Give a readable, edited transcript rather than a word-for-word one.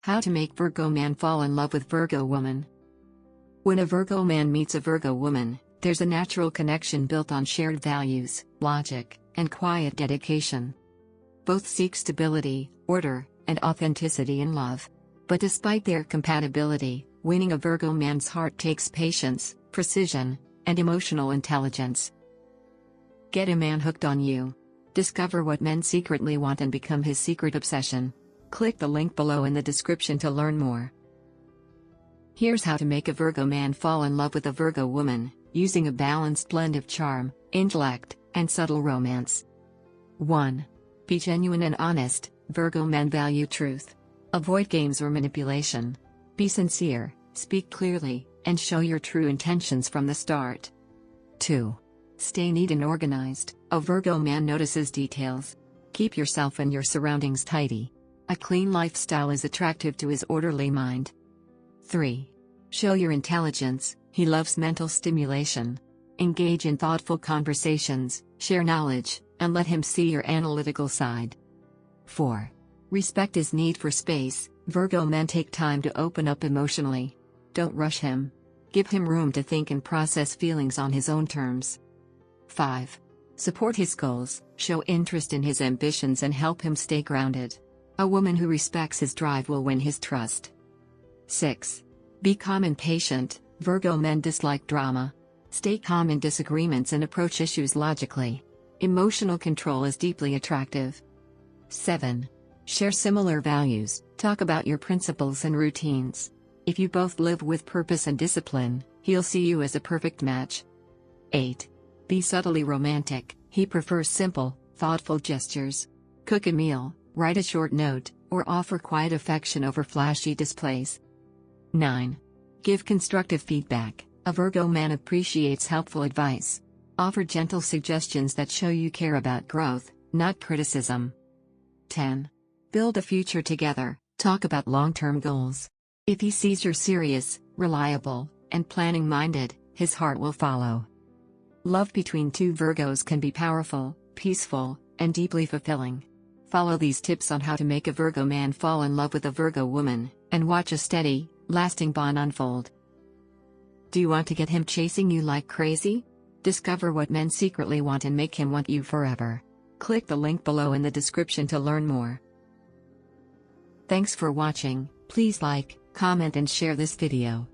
How to make Virgo man fall in love with Virgo woman. When a Virgo man meets a Virgo woman, there's a natural connection built on shared values, logic, and quiet dedication. Both seek stability, order, and authenticity in love. But despite their compatibility, winning a Virgo man's heart takes patience, precision, and emotional intelligence. Get a man hooked on you. Discover what men secretly want and become his secret obsession. Click the link below in the description to learn more. Here's how to make a Virgo man fall in love with a Virgo woman, using a balanced blend of charm, intellect, and subtle romance. 1. Be genuine and honest. Virgo men value truth. Avoid games or manipulation. Be sincere, speak clearly, and show your true intentions from the start. 2. Stay neat and organized. A Virgo man notices details. Keep yourself and your surroundings tidy. A clean lifestyle is attractive to his orderly mind. 3. Show your intelligence. He loves mental stimulation. Engage in thoughtful conversations, share knowledge, and let him see your analytical side. 4. Respect his need for space. Virgo men take time to open up emotionally. Don't rush him. Give him room to think and process feelings on his own terms. 5. Support his goals, show interest in his ambitions and help him stay grounded. A woman who respects his drive will win his trust. 6. Be calm and patient. Virgo men dislike drama. Stay calm in disagreements and approach issues logically. Emotional control is deeply attractive. 7. Share similar values. Talk about your principles and routines. If you both live with purpose and discipline, he'll see you as a perfect match. 8. Be subtly romantic. He prefers simple, thoughtful gestures. Cook a meal, write a short note, or offer quiet affection over flashy displays. 9. Give constructive feedback. A Virgo man appreciates helpful advice. Offer gentle suggestions that show you care about growth, not criticism. 10. Build a future together. Talk about long-term goals. If he sees you're serious, reliable, and planning-minded, his heart will follow. Love between two Virgos can be powerful, peaceful, and deeply fulfilling. Follow these tips on how to make a Virgo man fall in love with a Virgo woman, and watch a steady, lasting bond unfold. Do you want to get him chasing you like crazy? Discover what men secretly want and make him want you forever. Click the link below in the description to learn more. Thanks for watching. Please like, comment and share this video.